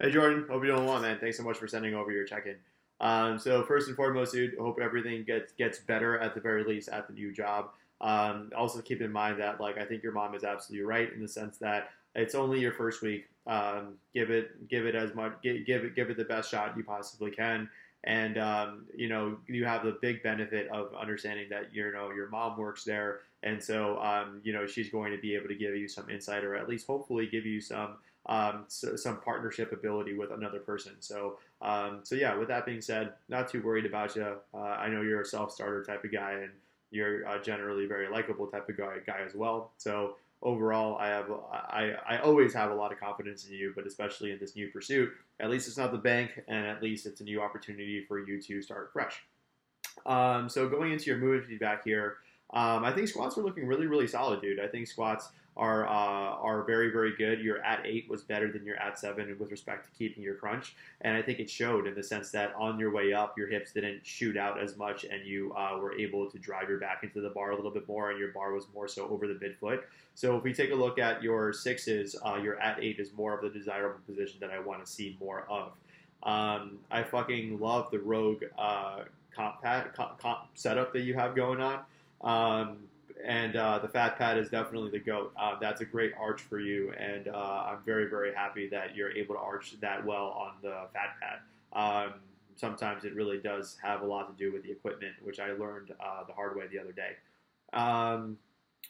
Hey Jordan, hope you're doing well, man. Thanks so much for sending over your check-in. So first and foremost, dude, hope everything gets better at the very least at the new job. Also keep in mind that I think your mom is absolutely right in the sense that it's only your first week. Give it as much give it the best shot you possibly can. And you have the big benefit of understanding that your mom works there, and so she's going to be able to give you some insight, or at least hopefully give you some partnership ability with another person. So yeah. With that being said, not too worried about you. I know you're a self-starter type of guy, and you're generally very likable type of guy as well. So overall, I always have a lot of confidence in you, but especially in this new pursuit. At least it's not the bank, and at least it's a new opportunity for you to start fresh. So going into your movement feedback here, I think squats are looking really, really solid, dude. I think squats are very, very good. Your at 8 was better than your at 7 with respect to keeping your crunch, and I think it showed in the sense that on your way up, your hips didn't shoot out as much, and you were able to drive your back into the bar a little bit more, and your bar was more so over the midfoot. So if we take a look at your sixes, your at 8 is more of the desirable position that I want to see more of. I fucking love the Rogue comp setup that you have going on. Um, and the fat pad is definitely the goat. That's a great arch for you, and I'm very, very happy that you're able to arch that well on the fat pad. Sometimes it really does have a lot to do with the equipment, which I learned the hard way the other day. Um,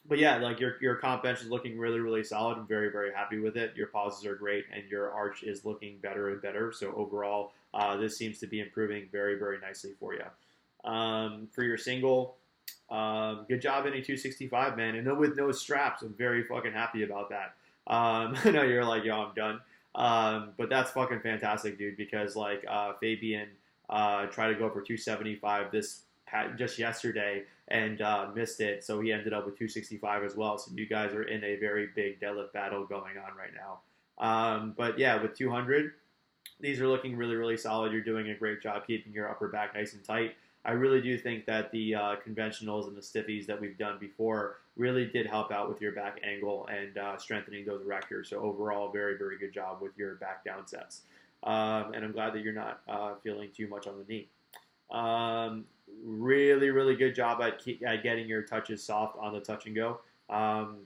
but yeah, like your comp bench is looking really, really solid. I'm very, very happy with it. Your pauses are great, and your arch is looking better and better. So overall, this seems to be improving very, very nicely for you. For your single, good job in a 265, man. And with no straps, I'm very fucking happy about that. I know you're like, yo, I'm done. But that's fucking fantastic, dude, because Fabian tried to go for 275 just yesterday and missed it, so he ended up with 265 as well. So you guys are in a very big deadlift battle going on right now. But yeah, with 200, these are looking really, really solid. You're doing a great job keeping your upper back nice and tight. I really do think that the conventionals and the stiffies that we've done before really did help out with your back angle and strengthening those erectors. So overall, very, very good job with your back down sets. And I'm glad that you're not feeling too much on the knee. Really, really good job at getting your touches soft on the touch and go.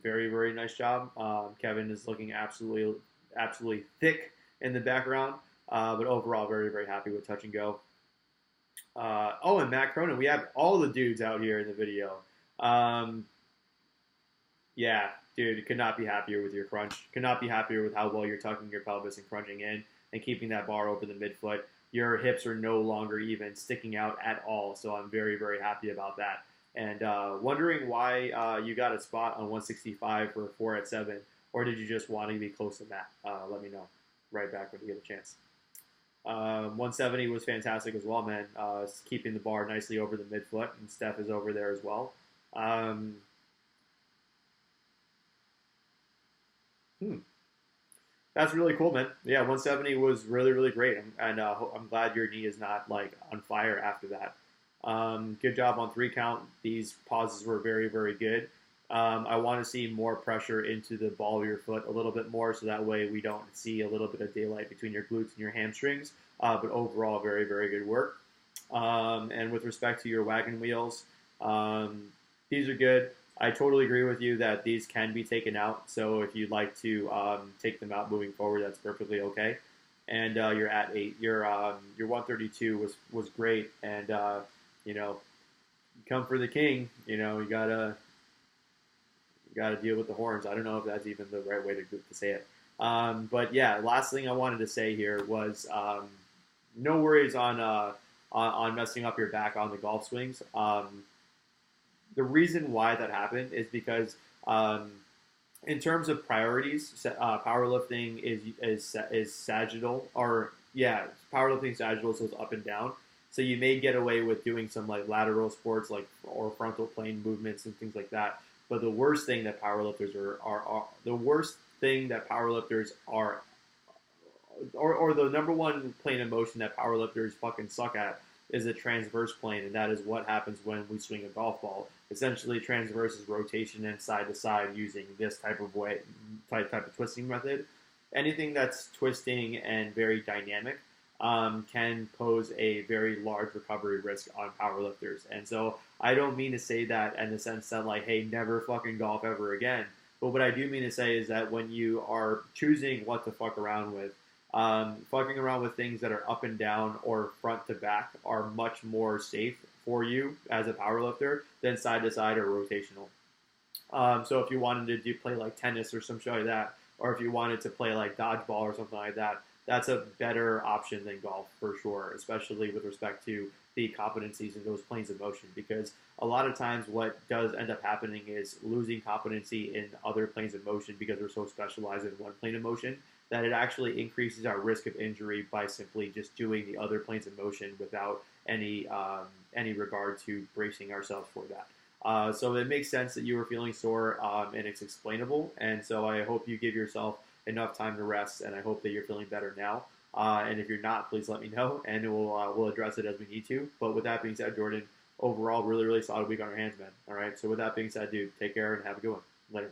Very, very nice job. Kevin is looking absolutely, absolutely thick in the background, but overall, very, very happy with touch and go. And Matt Cronin, we have all the dudes out here in the video. Um, yeah, dude, could not be happier with your crunch. Could not be happier with how well you're tucking your pelvis and crunching in and keeping that bar over the midfoot. Your hips are no longer even sticking out at all, so I'm very, very happy about that. And wondering why you got a spot on 165 for a 4 at 7, or did you just want to be close to that? Let me know right back when you get a chance. 170 was fantastic as well, man. Keeping the bar nicely over the midfoot, and Steph is over there as well. Um, hmm. That's really cool, man. Yeah, 170 was really, really great, and I'm glad your knee is not like on fire after that. Good job on 3 count. These pauses were very, very good. I want to see more pressure into the ball of your foot a little bit more, so that way we don't see a little bit of daylight between your glutes and your hamstrings. But overall, very, very good work. And with respect to your wagon wheels, these are good. I totally agree with you that these can be taken out. So if you'd like to take them out moving forward, that's perfectly okay. And you're at 8. Your 132 was great, and you know, come for the king. You gotta deal with the horns. I don't know if that's even the right way to say it. But yeah, last thing I wanted to say here was no worries on messing up your back on the golf swings. The reason why that happened is because in terms of priorities, powerlifting is sagittal, or yeah, powerlifting sagittal, so it's up and down. So you may get away with doing some like lateral sports, or frontal plane movements and things like that. But the worst thing that powerlifters are the worst thing that powerlifters are, or the number one plane of motion that powerlifters fucking suck at, is a transverse plane, and that is what happens when we swing a golf ball. Essentially, transverse is rotation and side to side using this type of twisting method, anything that's twisting and very dynamic can pose a very large recovery risk on powerlifters. And so I don't mean to say that in the sense that like, hey, never fucking golf ever again. But what I do mean to say is that when you are choosing what to fuck around with, fucking around with things that are up and down or front to back are much more safe for you as a powerlifter than side to side or rotational. So if you wanted to play like tennis or some shit like that, or if you wanted to play like dodgeball or something like that, that's a better option than golf for sure, especially with respect to the competencies in those planes of motion. Because a lot of times, what does end up happening is losing competency in other planes of motion because we're so specialized in one plane of motion that it actually increases our risk of injury by simply just doing the other planes of motion without any regard to bracing ourselves for that. So it makes sense that you were feeling sore, and it's explainable. And so I hope you give yourself enough time to rest, and I hope that you're feeling better now. And if you're not, please let me know, and we'll address it as we need to. But with that being said, Jordan, overall, really, really solid week on our hands, man. All right. So with that being said, dude, take care and have a good one. Later.